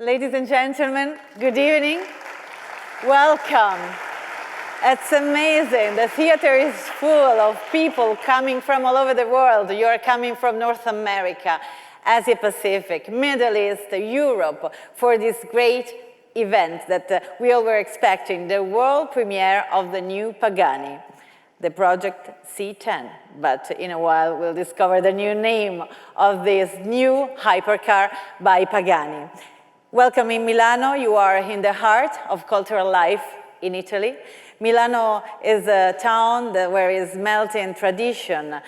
Ladies and gentlemen, good evening. Welcome. It's amazing. The theater is full of people coming from all over the world. You are coming from North America, Asia Pacific, Middle East, Europe, for this great event that we all were expecting, the world premiere of the new Pagani, the Project C10. But in a while, we'll discover the new name of this new hypercar by Pagani. Welcome in Milano. You are in the heart of cultural life in Italy. Milano is a town where is melting tradition,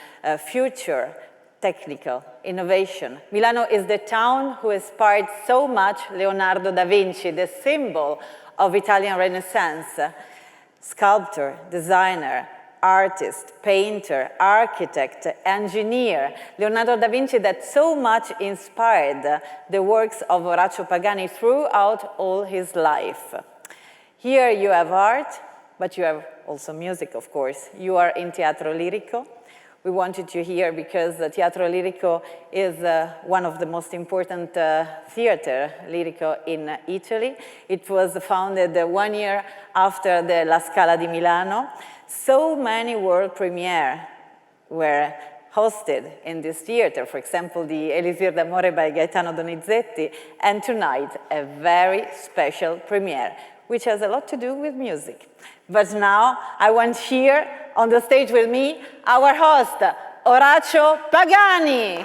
future, technical, innovation. Milano is the town who inspired so much Leonardo da Vinci, the symbol of Italian Renaissance, sculptor, designer, artist, painter, architect, engineer, Leonardo da Vinci, that so much inspired the works of Horacio Pagani throughout all his life. Here you have art, but you have also music, of course. You are in Teatro Lirico. We wanted you here because Teatro Lirico is one of the most important theater lirico in Italy. It was founded 1 year after the La Scala di Milano. So many world premieres were hosted in this theater. For example, the Elisir d'Amore by Gaetano Donizetti, and tonight a very special premiere, which has a lot to do with music. But now I want here on the stage with me our host, Horacio Pagani.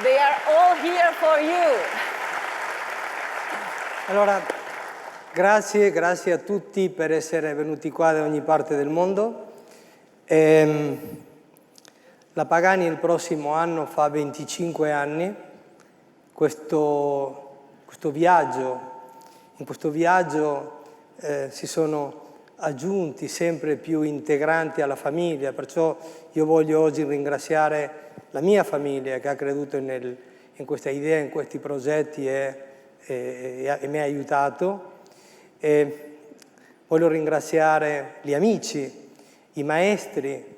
They are all here for you. Allora, grazie a tutti per essere venuti qua da ogni parte del mondo. La Pagani il prossimo anno fa 25 anni. In questo viaggio si sono aggiunti sempre più integranti alla famiglia, perciò io voglio oggi ringraziare la mia famiglia che ha creduto in questa idea, in questi progetti e mi ha aiutato. E voglio ringraziare gli amici, i maestri,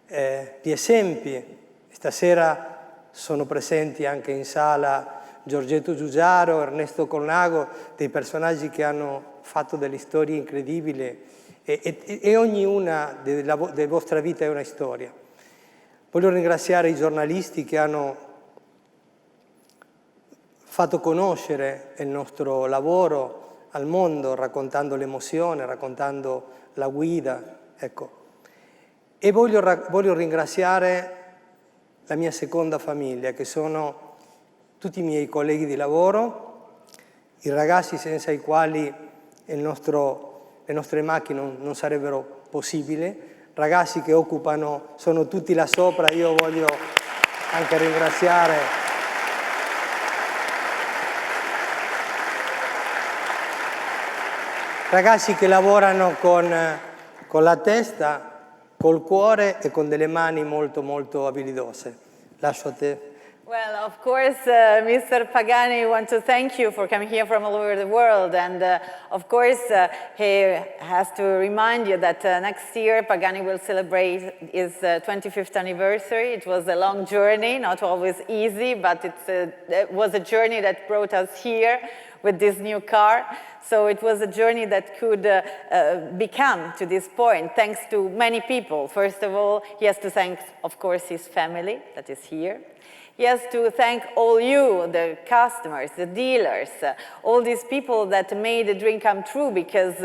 gli esempi. Stasera sono presenti anche in sala Giorgetto Giugiaro, Ernesto Colnago, dei personaggi che hanno fatto delle storie incredibili e ognuna delle vostre vite è una storia. Voglio ringraziare i giornalisti che hanno fatto conoscere il nostro lavoro al mondo, raccontando l'emozione, raccontando la guida, ecco. E voglio ringraziare la mia seconda famiglia, che sono tutti i miei colleghi di lavoro, i ragazzi senza i quali le nostre macchine non sarebbero possibili, ragazzi che sono tutti là sopra. Io voglio anche ringraziare ragazzi che lavorano con la testa, col cuore e con delle mani molto, molto abilidose. Lascio a te. Well, of course, Mr. Pagani, we want to thank you for coming here from all over the world. And of course, he has to remind you that next year, Pagani will celebrate its 25th anniversary. It was a long journey, not always easy, but it was a journey that brought us here with this new car. So it was a journey that could become to this point, thanks to many people. First of all, he has to thank, of course, his family that is here. He has to thank all you, the customers, the dealers, all these people that made the dream come true, because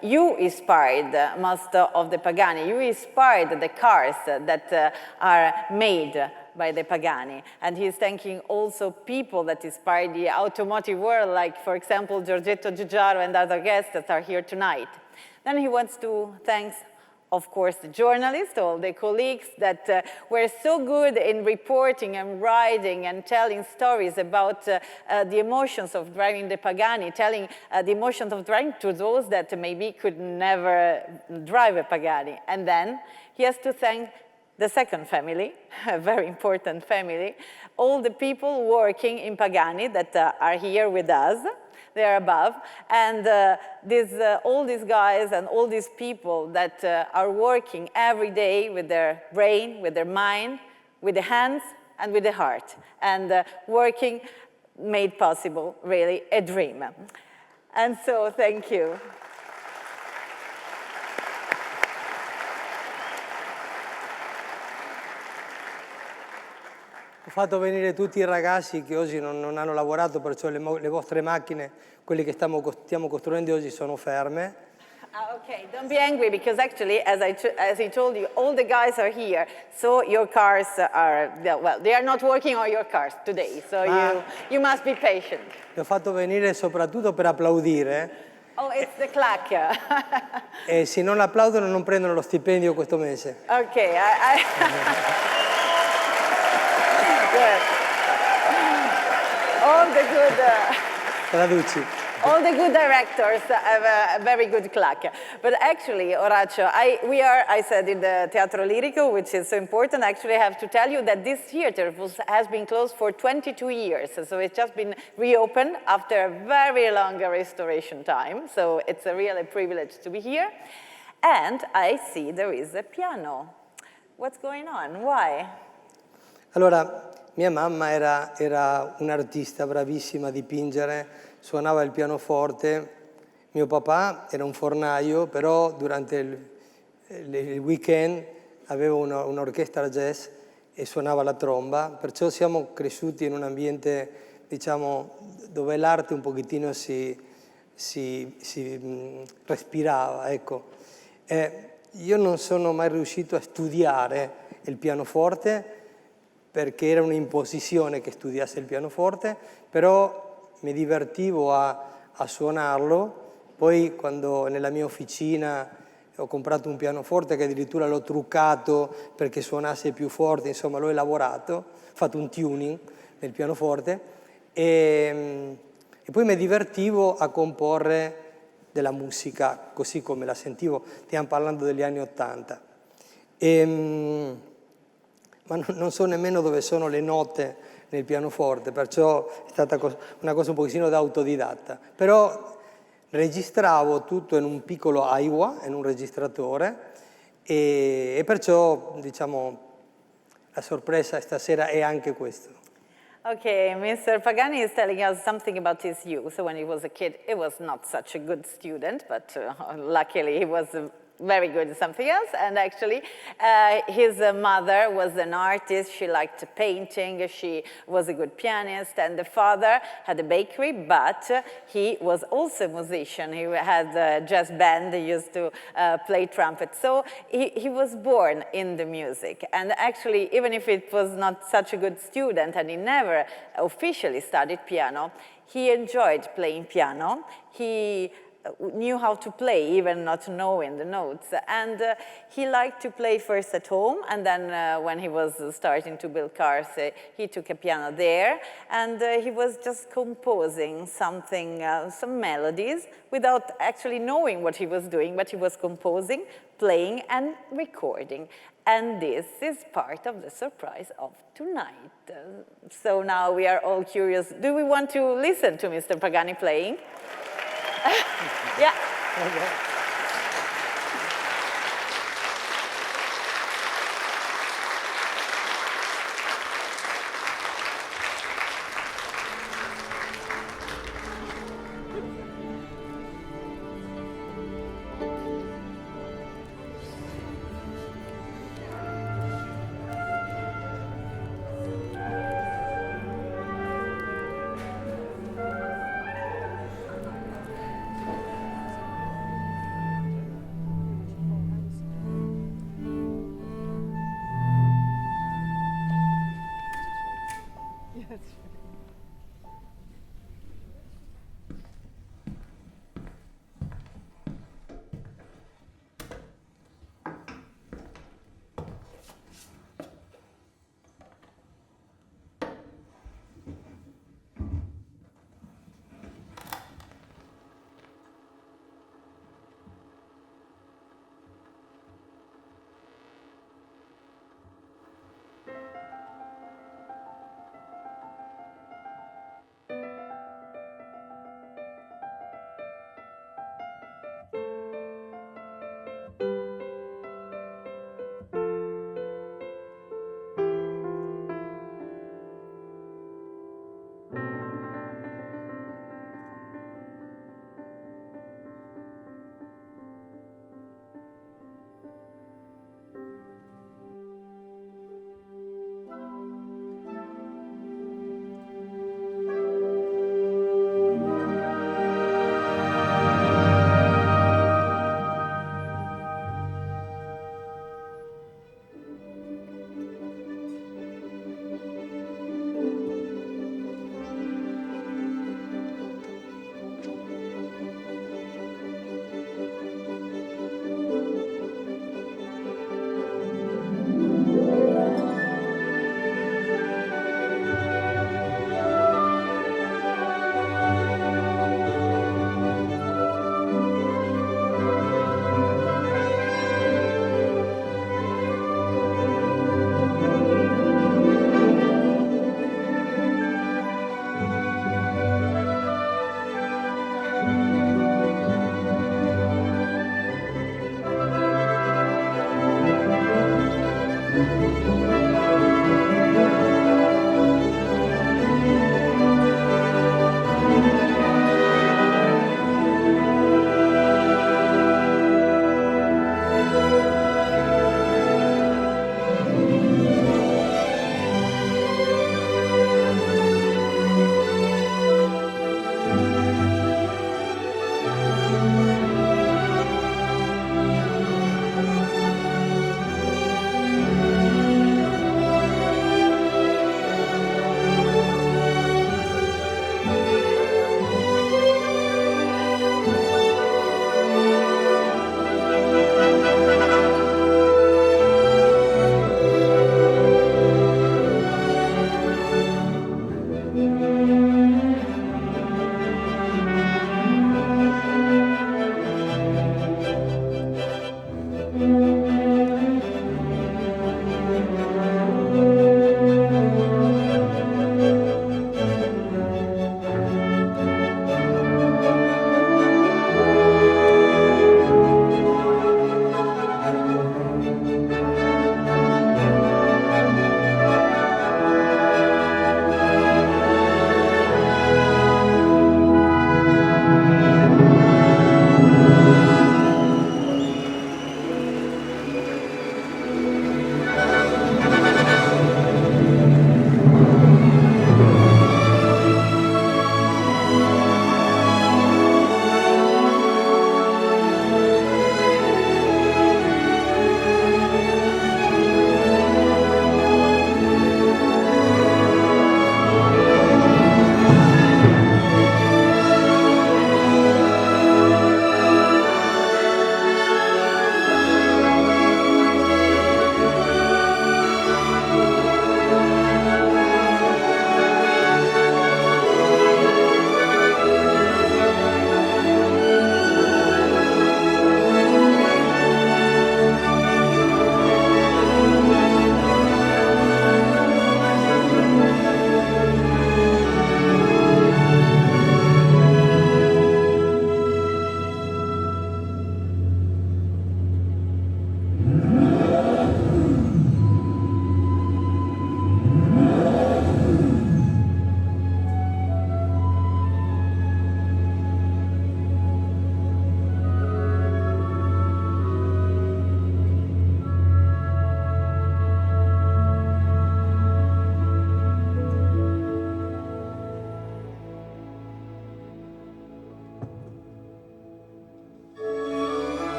you inspired most of the Pagani. You inspired the cars that are made by the Pagani. And he's thanking also people that inspired the automotive world, like, for example, Giorgetto Giugiaro and other guests that are here tonight. Then he wants to thank, of course, the journalists, all the colleagues that were so good in reporting and writing and telling stories about the emotions of driving the Pagani, telling the emotions of driving to those that maybe could never drive a Pagani. And then he has to thank the second family, a very important family, all the people working in Pagani that are here with us, there above. And all these guys and all these people that are working every day with their brain, with their mind, with the hands, and with the heart. And working made possible, really, a dream. And so, thank you. Ho fatto venire tutti i ragazzi che oggi non hanno lavorato, perciò le vostre macchine, quelle che stiamo costruendo oggi, sono ferme. Okay, don't be angry, because actually, as I told you, all the guys are here, so your cars are, well, they are not working on your cars today, so you must be patient. Le ho fatto venire soprattutto per applaudire. Oh, it's the clack. E se non applaudono non prendono lo stipendio questo mese. Okay, good. All the good... Traduci. All the good directors have a very good clack. But actually, Horacio, I said in the Teatro Lirico, which is so important, actually I have to tell you that this theater has been closed for 22 years. So it's just been reopened after a very long restoration time. So it's a real privilege to be here. And I see there is a piano. What's going on? Why? Allora, mia mamma era un'artista bravissima a dipingere, suonava il pianoforte. Mio papà era un fornaio, però durante il weekend aveva un'orchestra jazz e suonava la tromba, perciò siamo cresciuti in un ambiente, diciamo, dove l'arte un pochettino si respirava, ecco. Io non sono mai riuscito a studiare il pianoforte perché era un'imposizione che studiasse il pianoforte, però mi divertivo a suonarlo. Poi quando nella mia officina ho comprato un pianoforte che addirittura l'ho truccato perché suonasse più forte, insomma l'ho elaborato, ho fatto un tuning nel pianoforte e poi mi divertivo a comporre della musica così come la sentivo. Stiamo parlando degli anni '80. Ma non so nemmeno dove sono le note nel pianoforte, perciò è stata una cosa un pochettino da autodidatta. Però registravo tutto in un piccolo Aiwa, in un registratore, e perciò, diciamo, la sorpresa stasera è anche questo. Okay, Mr. Pagani is telling us something about his youth. When he was a kid, he was not such a good student, but luckily he was very good at something else. And actually, his mother was an artist. She liked painting. She was a good pianist. And the father had a bakery, but he was also a musician. He had a jazz band. He used to play trumpet. So he was born in the music. And actually, even if it was not such a good student and he never officially studied piano, he enjoyed playing piano. He knew how to play, even not knowing the notes. And he liked to play first at home, and then when he was starting to build cars, he took a piano there, and he was just composing something, some melodies, without actually knowing what he was doing, but he was composing, playing, and recording. And this is part of the surprise of tonight. So now we are all curious. Do we want to listen to Mr. Pagani playing? Yeah. Okay.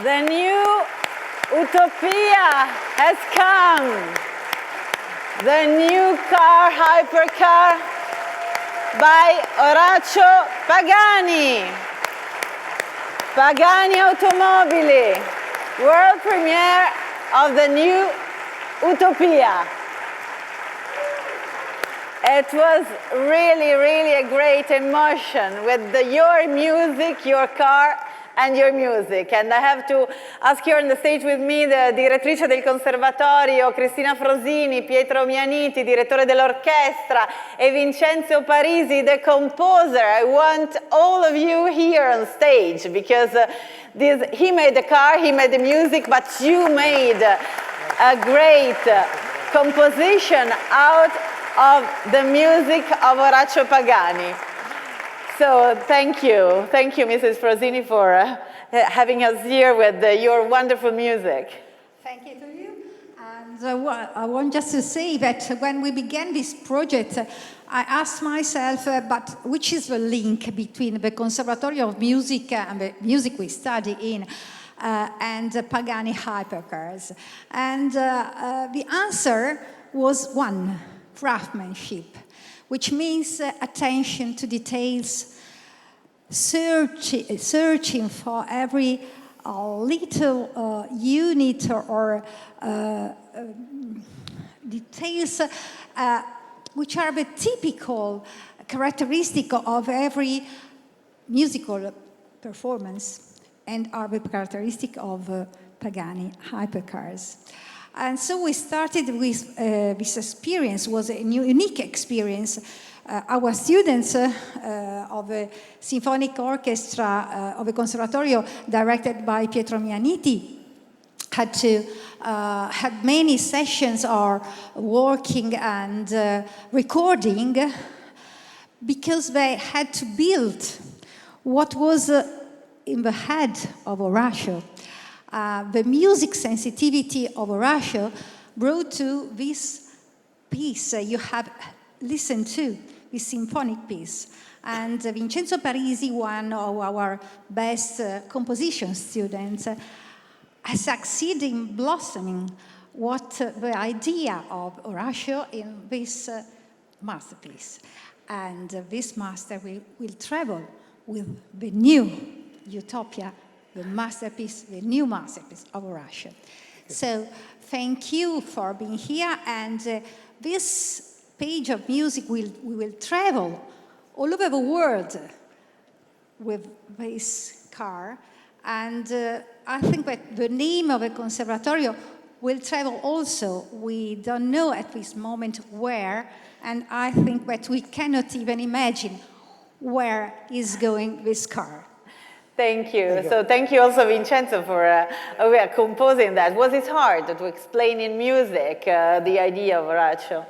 The new Utopia has come. The new car, Hypercar, by Horacio Pagani. Pagani Automobili, world premiere of the new Utopia. It was really, really a great emotion with your music, your car, and your music. And I have to ask here on the stage with me the direttrice del Conservatorio, Cristina Frosini, Pietro Mianiti, direttore dell'orchestra, e Vincenzo Parisi, the composer. I want all of you here on stage because he made the car, he made the music, but you made a great composition out of the music of Horacio Pagani. So thank you, Mrs. Frosini, for having us here with your wonderful music. Thank you to you. And I want just to say that when we began this project, I asked myself, but which is the link between the Conservatory of Music and the music we study in and Pagani Hypercars? And the answer was one, craftsmanship, which means attention to details, searching for every little unit or details which are the typical characteristic of every musical performance and are the characteristic of Pagani Hypercars. And so we started with this experience, was a unique experience. Our students of the Symphony Orchestra of the Conservatorio, directed by Pietro Mianiti, had many sessions or working and recording because they had to build what was in the head of Horacio. The music sensitivity of Horacio brought to this piece you have listened to, this symphonic piece. And Vincenzo Parisi, one of our best composition students, has succeeded in blossoming what the idea of Horacio in this masterpiece. And this master will travel with the new Utopia, the masterpiece, the new masterpiece of Horacio. So thank you for being here. And this page of music, we will travel all over the world with this car. And I think that the name of the Conservatorio will travel also. We don't know at this moment where, and I think that we cannot even imagine where is going this car. Thank you. So thank you also, Vincenzo, for composing that. Was it hard to explain in music the idea of Horacio?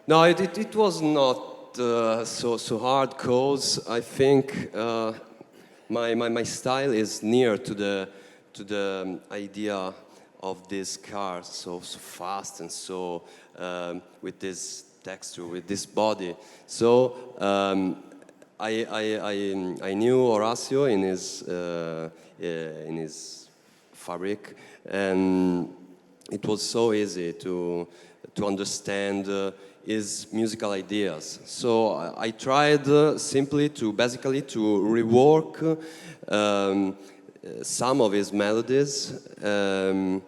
No, it was not so hard, because I think my style is near to the idea of this car, so fast and so with this texture, with this body. So I knew Horacio in his fabric, and it was so easy to understand his musical ideas. So I tried basically to rework some of his melodies and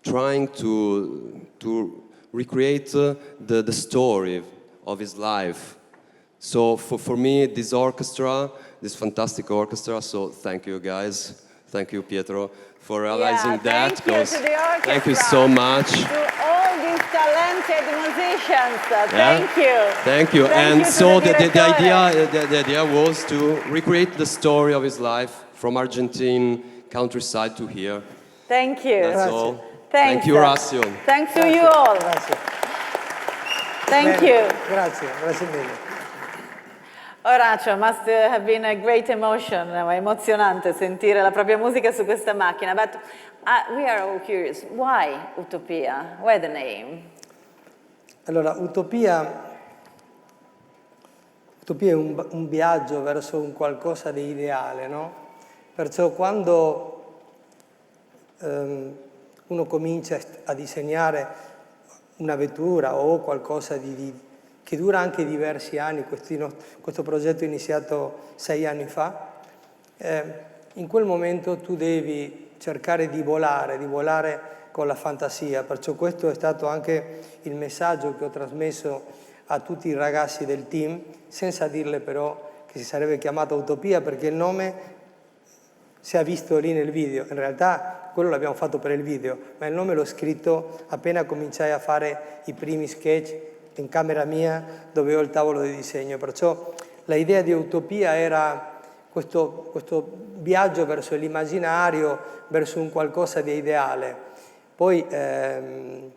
trying to recreate the story of his life. So for me, this orchestra, this fantastic orchestra, so thank you guys, thank you Pietro for realizing that. Thank you so much. To all these talented musicians, thank you. Thank you. And so the idea was to recreate the story of his life from Argentine countryside to here. Thank you. That's all. Thanks. Thank you, Horacio. Thanks to you all. Grazie. Thank you. Grazie mille. Horacio, must have been a great emotion, emozionante sentire la propria musica su questa macchina. But we are all curious, why Utopia? Why the name? Allora, Utopia è un viaggio verso un qualcosa di ideale, no? Perciò quando uno comincia a disegnare una vettura o qualcosa che dura anche diversi anni, questo progetto è iniziato 6 anni fa, in quel momento tu devi cercare di volare con la fantasia, perciò questo è stato anche il messaggio che ho trasmesso a tutti i ragazzi del team, senza dirle però che si sarebbe chiamato Utopia, perché il nome si è visto lì nel video. In realtà quello l'abbiamo fatto per il video, ma il nome l'ho scritto appena cominciai a fare i primi sketch in camera mia dove ho il tavolo di disegno. Perciò l'idea di Utopia era questo viaggio verso l'immaginario, verso un qualcosa di ideale. Poi se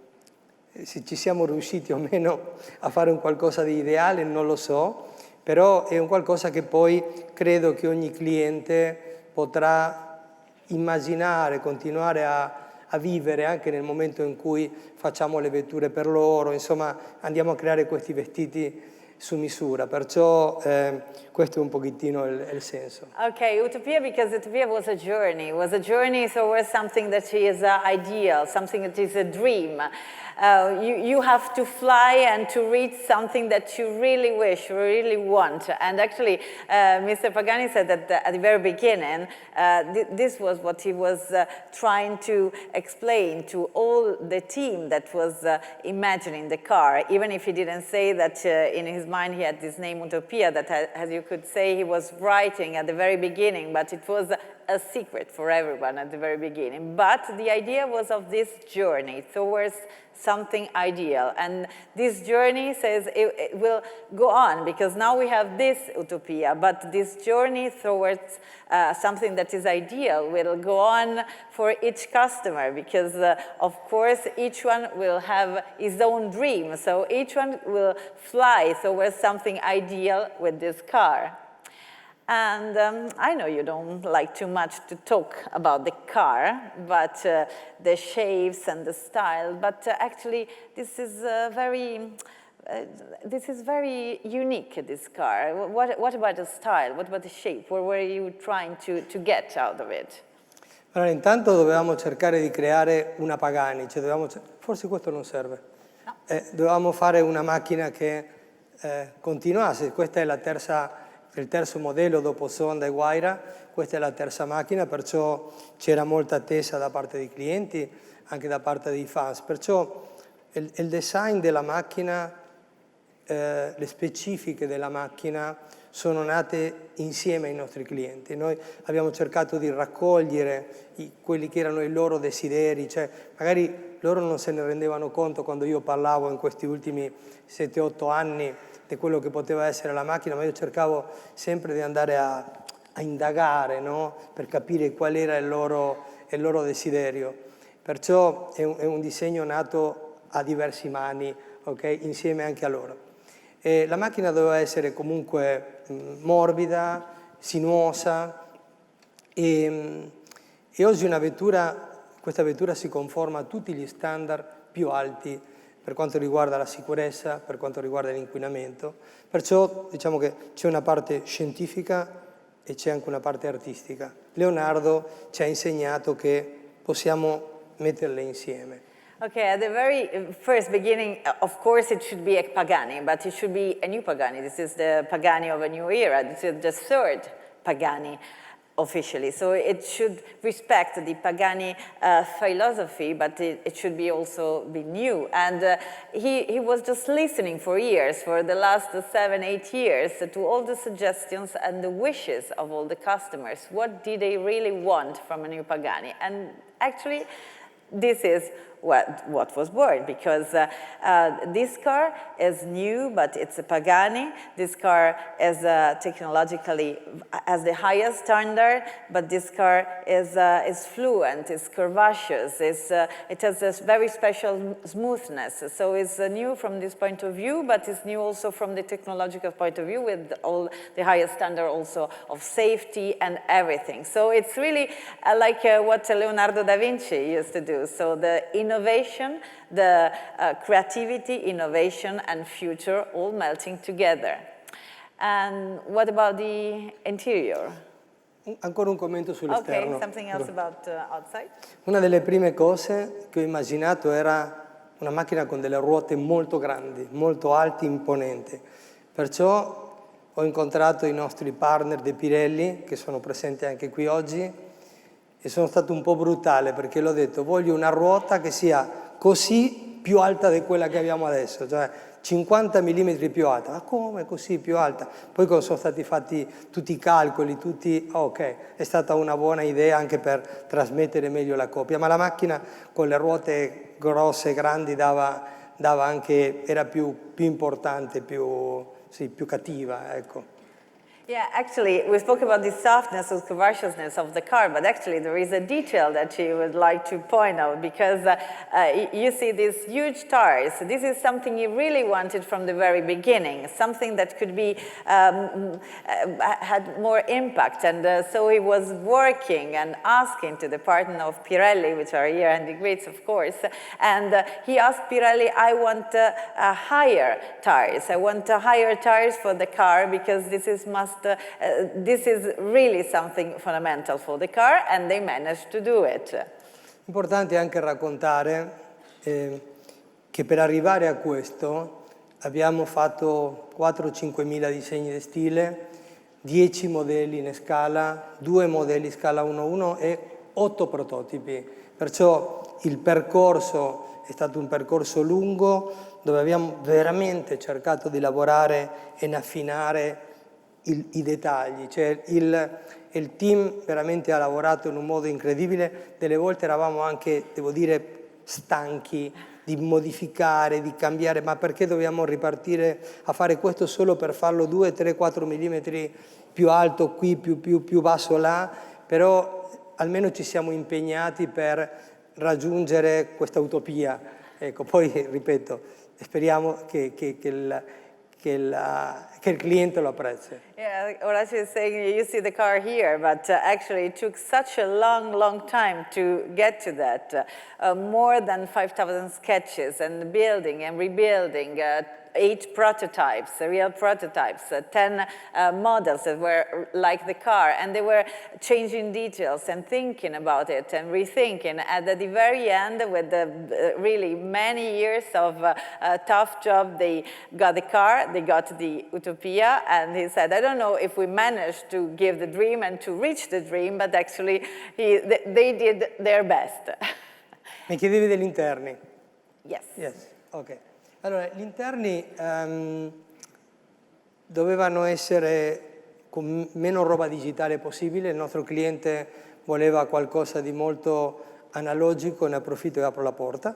ci siamo riusciti o meno a fare un qualcosa di ideale non lo so, però è un qualcosa che poi credo che ogni cliente potrà immaginare, continuare a vivere anche nel momento in cui facciamo le vetture per loro, insomma andiamo a creare questi vestiti su misura, perciò questo è un pochettino il senso. Okay, Utopia, because Utopia was a journey towards something that is ideal, something that is a dream. You have to fly and to reach something that you really wish, really want. And actually, Mr. Pagani said that at the very beginning, this was what he was trying to explain to all the team that was imagining the car, even if he didn't say that in his mind he had this name Utopia, that as you could say he was writing at the very beginning, but it was a secret for everyone at the very beginning. But the idea was of this journey towards something ideal. And this journey says it will go on, because now we have this Utopia, but this journey towards something that is ideal will go on for each customer, because of course each one will have his own dream, so each one will fly towards something ideal with this car. And I know you don't like too much to talk about the car, but the shapes and the style, but actually this is very unique, this car. What about the style? What about the shape? What were you trying to get out of it? Allora, intanto dovevamo cercare di creare una Pagani, cioè forse questo non serve. No. Dovevamo fare una macchina che continuasse. Questa è il terzo modello dopo Sonda e Guaira, questa è la terza macchina, perciò c'era molta attesa da parte dei clienti, anche da parte dei fans. Perciò il design della macchina, le specifiche della macchina sono nate insieme ai nostri clienti. Noi abbiamo cercato di raccogliere quelli che erano i loro desideri, cioè magari loro non se ne rendevano conto quando io parlavo in questi ultimi 7-8 anni di quello che poteva essere la macchina, ma io cercavo sempre di andare a indagare, no? Per capire qual era il loro desiderio. Perciò è un disegno nato a diverse mani, okay? Insieme anche a loro. E la macchina doveva essere comunque morbida, sinuosa, e oggi questa vettura si conforma a tutti gli standard più alti per quanto riguarda la sicurezza, per quanto riguarda l'inquinamento. Perciò diciamo che c'è una parte scientifica e c'è anche una parte artistica. Leonardo ci ha insegnato che possiamo metterle insieme. Okay, at the very first beginning, of course it should be a Pagani, but it should be a new Pagani. This is the Pagani of a new era. This is the third Pagani officially. So it should respect the Pagani philosophy, but it should be also be new. And he was just listening for years, for the last 7-8 years, to all the suggestions and the wishes of all the customers. What did they really want from a new Pagani? And actually, this is what was born, because this car is new, but it's a Pagani. This car is technologically has the highest standard, but this car is fluent, is curvaceous, it has this very special smoothness. So it's new from this point of view, but it's new also from the technological point of view, with all the highest standard also of safety and everything. So it's really like what Leonardo da Vinci used to do. So the innovation, the creativity, innovation, and future all melting together. And what about the interior? Ancora un commento sull'esterno. Okay, something else about outside? Una delle prime cose che ho immaginato era una macchina con delle ruote molto grandi, molto alte, imponenti. Perciò ho incontrato i nostri partner di Pirelli, che sono presenti anche qui oggi, e sono stato un po' brutale perché l'ho detto, voglio una ruota che sia così più alta di quella che abbiamo adesso, cioè 50 mm più alta. Ma come così più alta? Poi quando sono stati fatti tutti i calcoli, ok, è stata una buona idea anche per trasmettere meglio la coppia, ma la macchina con le ruote grosse, grandi, era più importante, più cattiva, ecco. Yeah, actually, we spoke about the softness or curvaceousness of the car, but actually there is a detail that you would like to point out because you see these huge tires. This is something you really wanted from the very beginning, something that could be had more impact. And so he was working and asking to the partner of Pirelli, which are here and the greats, of course, and he asked Pirelli, I want higher tires. I want higher tires for the car because this is really something fundamental for the car, and they managed to do it. Importante anche raccontare che per arrivare a questo abbiamo fatto 4-5 mila disegni di stile, 10 modelli in scala, 2 modelli scala 1-1 e 8 prototipi. Perciò il percorso è stato un percorso lungo dove abbiamo veramente cercato di lavorare e affinare i dettagli, cioè il team veramente ha lavorato in un modo incredibile, delle volte eravamo anche, devo dire, stanchi di modificare, di cambiare, ma perché dobbiamo ripartire a fare questo solo per farlo 2, 3, 4 mm più alto qui, più basso là, però almeno ci siamo impegnati per raggiungere questa utopia. Ecco, poi ripeto, speriamo che il cliente lo apprezzi. Yeah, Horacio is saying you see the car here, but actually it took such a long time to get to that. More than 5,000 sketches and building and rebuilding, 8 prototypes, real prototypes, 10 models that were like the car, and they were changing details and thinking about it and rethinking. And at the very end, with really many years of tough job, they got the car, they got the Utopia, and he said, I don't know if we managed to give the dream and to reach the dream, but actually they did their best. Mi chiedevi degli interni? Yes. Yes, ok. Allora, gli interni dovevano essere con meno roba digitale possibile, il nostro cliente voleva qualcosa di molto analogico, ne approfitto e apro la porta,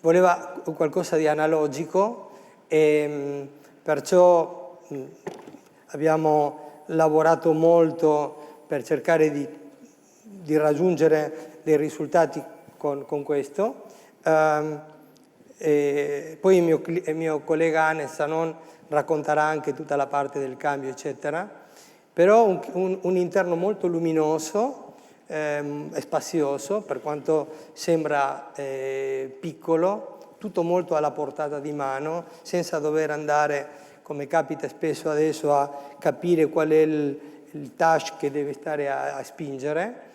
voleva qualcosa di analogico e perciò abbiamo lavorato molto per cercare di raggiungere dei risultati con questo. E poi il mio collega Anes Sanon racconterà anche tutta la parte del cambio, eccetera. Però un interno molto luminoso e spazioso, per quanto sembra piccolo, tutto molto alla portata di mano, senza dover andare, come capita spesso adesso, a capire qual è il touch che deve stare a spingere.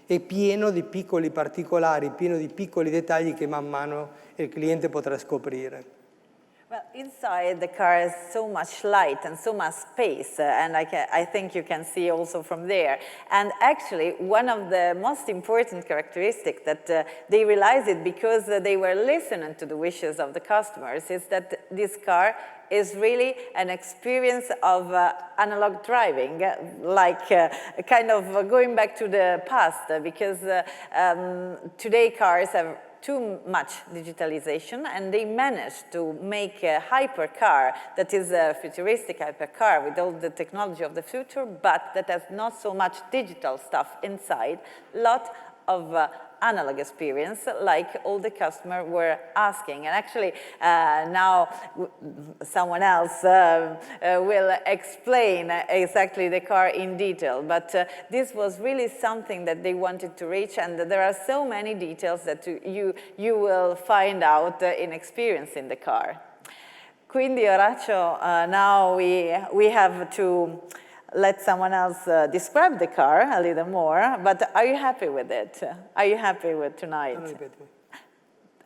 È pieno di piccoli particolari, pieno di piccoli dettagli che man mano il cliente potrà scoprire. Well, inside the car has so much light and so much space, and I think you can see also from there. And actually, one of the most important characteristics that they realized it because they were listening to the wishes of the customers is that this car is really an experience of analog driving, like kind of going back to the past, because today cars have too much digitalization, and they managed to make a hypercar that is a futuristic hypercar with all the technology of the future, but that has not so much digital stuff inside, a lot of analog experience, like all the customers were asking. And actually, now someone else will explain exactly the car in detail. But this was really something that they wanted to reach, and there are so many details that you will find out in experiencing the car. Quindi, Horacio, now we have to let someone else describe the car a little more, but are you happy with it? Are you happy with tonight?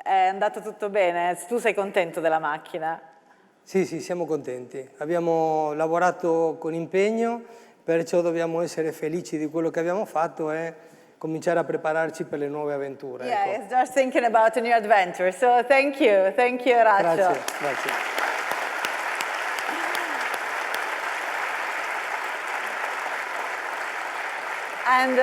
È andato tutto bene? Tu sei contento della macchina? Sì, sì, siamo contenti. Abbiamo lavorato con impegno, perciò dobbiamo essere felici di quello che abbiamo fatto e cominciare a prepararci per le nuove avventure. Yeah, ecco. he's just thinking about a new adventure. So thank you, Horacio. Grazie, grazie. And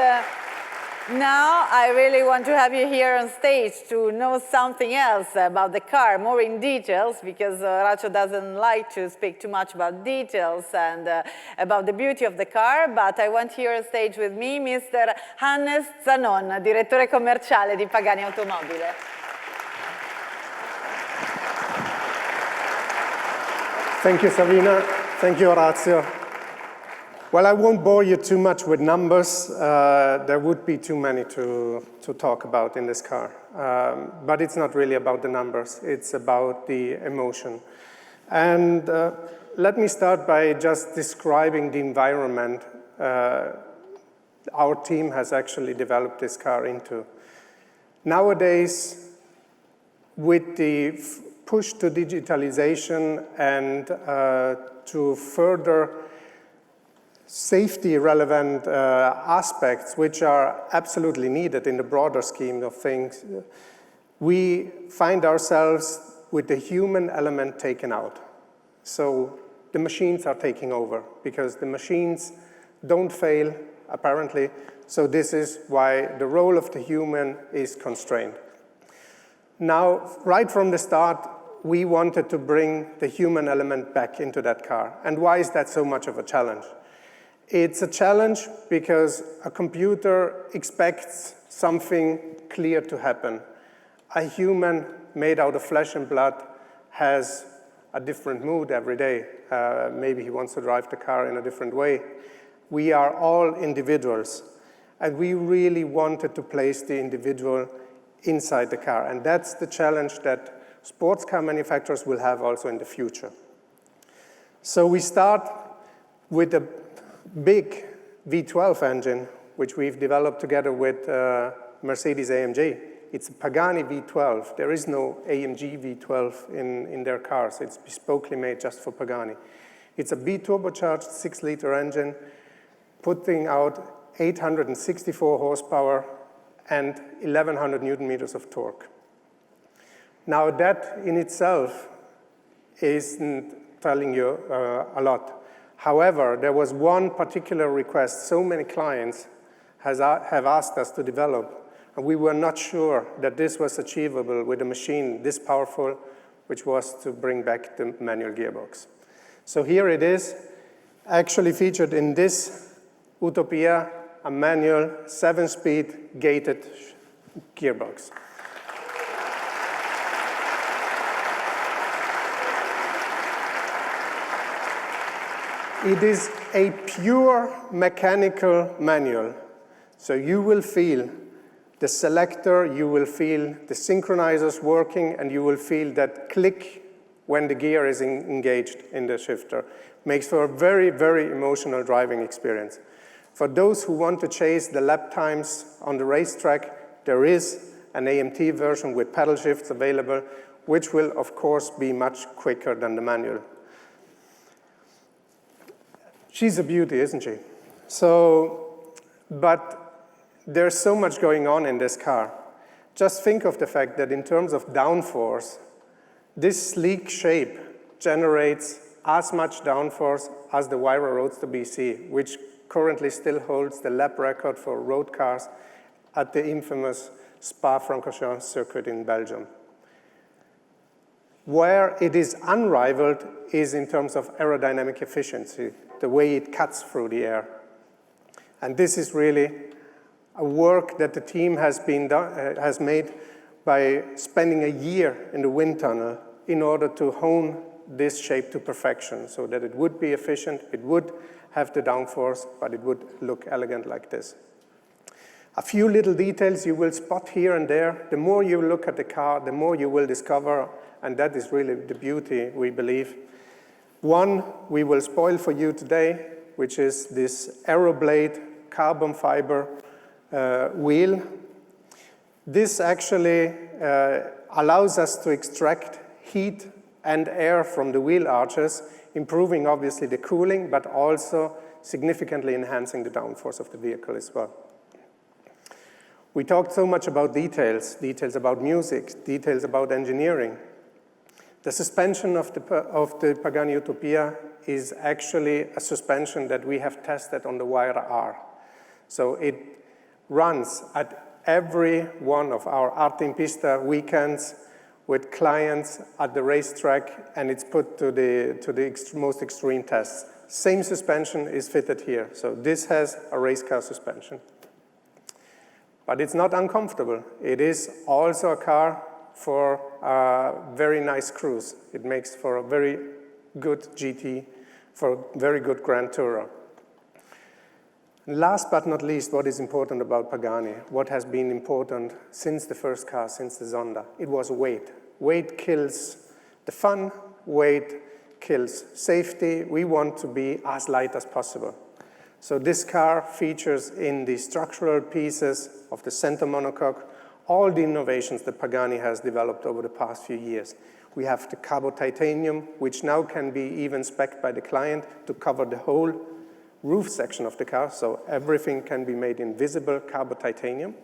now I really want to have you here on stage to know something else about the car, more in details, because Horacio doesn't like to speak too much about details and about the beauty of the car, but I want here on stage with me Mr. Hannes Zanon, direttore commerciale di Pagani Automobili. Thank you, Savina. Thank you, Horacio. Well, I won't bore you too much with numbers. There would be too many to talk about in this car. But it's not really about the numbers. It's about the emotion. And let me start by just describing the environment our team has actually developed this car into. Nowadays, with the push to digitalization and to further safety-relevant aspects, which are absolutely needed in the broader scheme of things, we find ourselves with the human element taken out. So the machines are taking over, because the machines don't fail, apparently, so this is why the role of the human is constrained. Now, right from the start, we wanted to bring the human element back into that car. And why is that so much of a challenge? It's a challenge because a computer expects something clear to happen. A human made out of flesh and blood has a different mood every day. Maybe he wants to drive the car in a different way. We are all individuals, and we really wanted to place the individual inside the car. And that's the challenge that sports car manufacturers will have also in the future. So we start with a big V12 engine, which we've developed together with Mercedes-AMG. It's a Pagani V12. There is no AMG V12 in their cars. It's bespokely made just for Pagani. It's a B-turbocharged 6-liter engine, putting out 864 horsepower and 1,100 Newton meters of torque. Now that in itself isn't telling you a lot. However, there was one particular request so many clients have asked us to develop, and we were not sure that this was achievable with a machine this powerful, which was to bring back the manual gearbox. So here it is, actually featured in this Utopia, a manual 7-speed gated gearbox. It is a pure mechanical manual. So you will feel the selector, you will feel the synchronizers working, and you will feel that click when the gear is engaged in the shifter. Makes for a very, very emotional driving experience. For those who want to chase the lap times on the racetrack, there is an AMT version with pedal shifts available, which will, of course, be much quicker than the manual. She's a beauty, isn't she? But there's so much going on in this car. Just think of the fact that in terms of downforce, this sleek shape generates as much downforce as the Wyra Roadster BC, which currently still holds the lap record for road cars at the infamous Spa-Francorchamps circuit in Belgium. Where it is unrivaled is in terms of aerodynamic efficiency, the way it cuts through the air. And this is really a work that the team has made by spending a year in the wind tunnel in order to hone this shape to perfection, so that it would be efficient, it would have the downforce, but it would look elegant like this. A few little details you will spot here and there. The more you look at the car, the more you will discover, and that is really the beauty, we believe. One, we will spoil for you today. which is this Aeroblade carbon fiber wheel. This actually allows us to extract heat and air from the wheel arches, improving obviously the cooling, but also significantly enhancing the downforce of the vehicle as well. We talked so much about details, details about music, details about engineering. The suspension of the Pagani Utopia is actually a suspension that we have tested on the Wire R. So it runs at every one of our Arte in Pista weekends with clients at the racetrack, and it's put to the most extreme tests. Same suspension is fitted here. So this has a race car suspension. But it's not uncomfortable. It is also a car for a very nice cruise. It makes for a very good GT, for a very good Grand Tourer. Last but not least, what is important about Pagani, what has been important since the first car, since the Zonda, it was weight. Weight kills the fun, weight kills safety. We want to be as light as possible. So this car features in the structural pieces of the center monocoque all the innovations that Pagani has developed over the past few years. We have the Cabo Titanium, which now can be even spec'd by the client to cover the whole roof section of the car, so everything can be made in visible Cabo Titanium.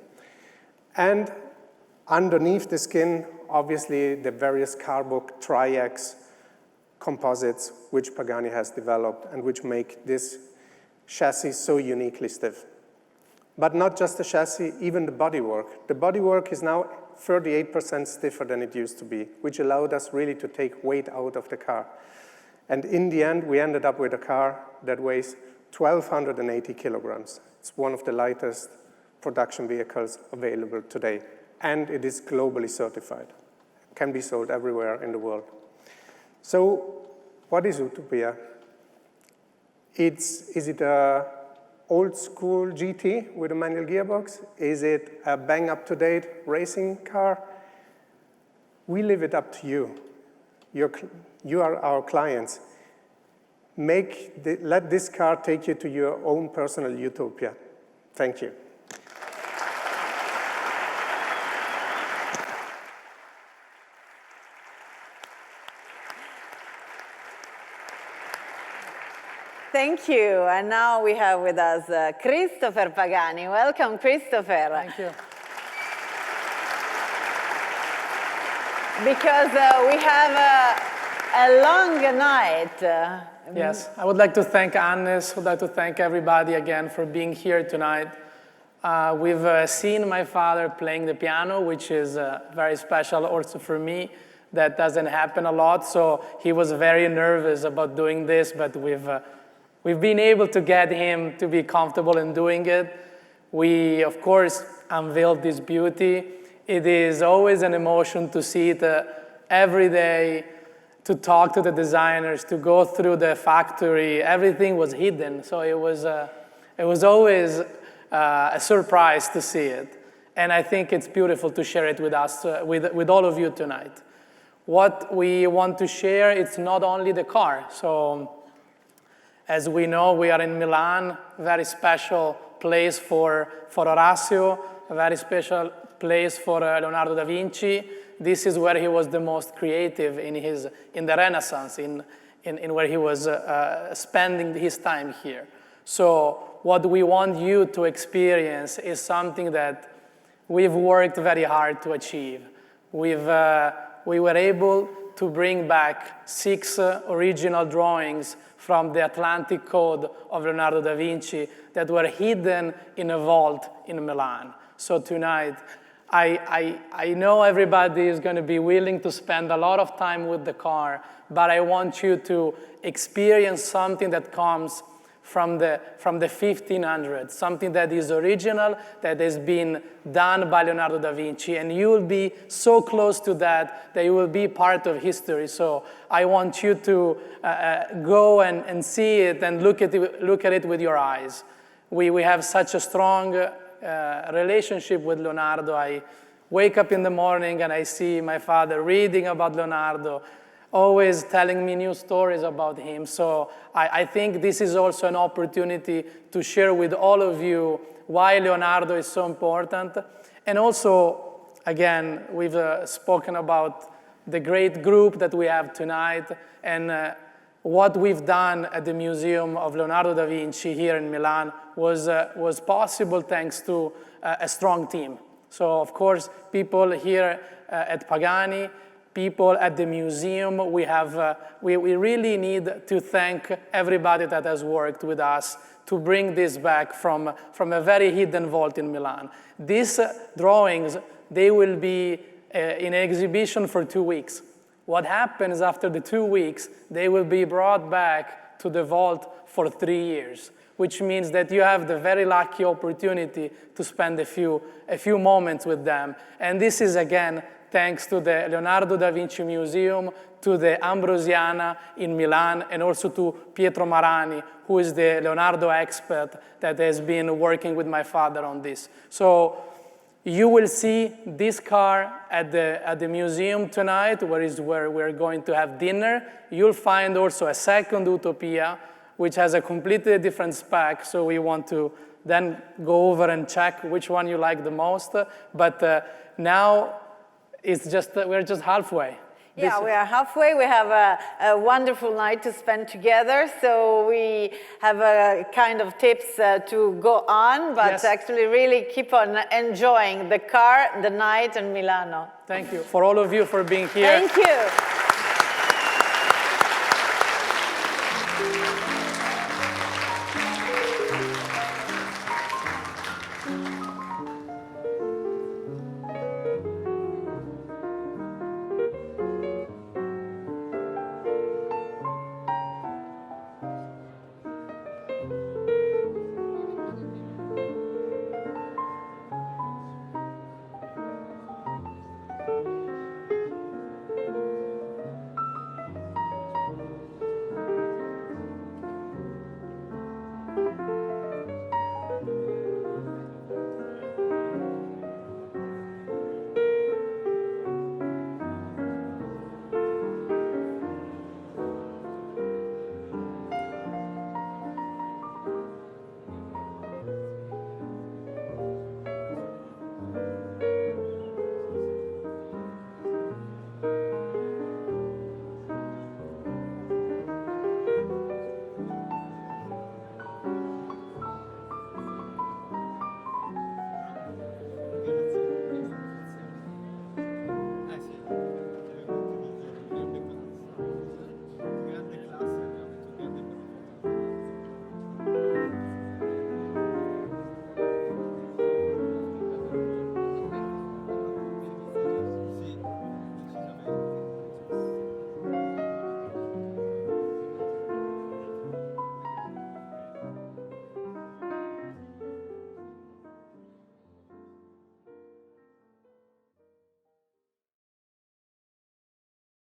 And underneath the skin, obviously, the various Carboc Triax composites which Pagani has developed and which make this chassis so uniquely stiff. But not just the chassis, even the bodywork. The bodywork is now 38% stiffer than it used to be, which allowed us really to take weight out of the car. And in the end, we ended up with a car that weighs 1,280 kilograms. It's one of the lightest production vehicles available today, and it is globally certified. It can be sold everywhere in the world. So what is Utopia? Is it a old school GT with a manual gearbox? Is it a bang up-to-date racing car? We leave it up to you. You are our clients. Let this car take you to your own personal utopia. Thank you. Thank you. And now we have with us Christopher Pagani. Welcome, Christopher. Thank you. Because we have a long night. Yes, I would like to thank Hannes. I would like to thank everybody again for being here tonight. We've seen my father playing the piano, which is very special also for me. That doesn't happen a lot, so he was very nervous about doing this, but we've been able to get him to be comfortable in doing it. We, of course, unveiled this beauty. It is always an emotion to see it every day, to talk to the designers, to go through the factory. Everything was hidden, so it was always a surprise to see it. And I think it's beautiful to share it with us, with all of you tonight. What we want to share, it's not only the car. So, as we know, we are in Milan, a very special place for Horacio, a very special place for Leonardo da Vinci. This is where he was the most creative in the Renaissance, in where he was spending his time here. So what we want you to experience is something that we've worked very hard to achieve. We were able to bring back 6 original drawings from the Atlantic Code of Leonardo da Vinci that were hidden in a vault in Milan. So tonight, I know everybody is going to be willing to spend a lot of time with the car, but I want you to experience something that comes from the 1500s, something that is original, that has been done by Leonardo da Vinci, and you will be so close to that you will be part of history. So I want you to go and see it and look at it with your eyes. We have such a strong relationship with Leonardo. I wake up in the morning and I see my father reading about Leonardo. always telling me new stories about him. So I think this is also an opportunity to share with all of you why Leonardo is so important. And also, again, we've spoken about the great group that we have tonight, and what we've done at the Museum of Leonardo da Vinci here in Milan was possible thanks to a strong team. So, of course, people here at Pagani, people at the museum, we really need to thank everybody that has worked with us to bring this back from a very hidden vault in Milan. These drawings, they will be in exhibition for 2 weeks. What happens after the 2 weeks, they will be brought back to the vault for 3 years, which means that you have the very lucky opportunity to spend a few moments with them. And this is, again, thanks to the Leonardo da Vinci Museum, to the Ambrosiana in Milan, and also to Pietro Marani, who is the Leonardo expert that has been working with my father on this. So you will see this car at the museum tonight, where we're going to have dinner. You'll find also a second Utopia, which has a completely different spec, so we want to then go over and check which one you like the most. But now we're just halfway. Yeah, we are halfway. We have a wonderful night to spend together. So we have a kind of tips to go on, but yes, actually really keep on enjoying the car, the night, and Milano. Thank you for all of you for being here. Thank you.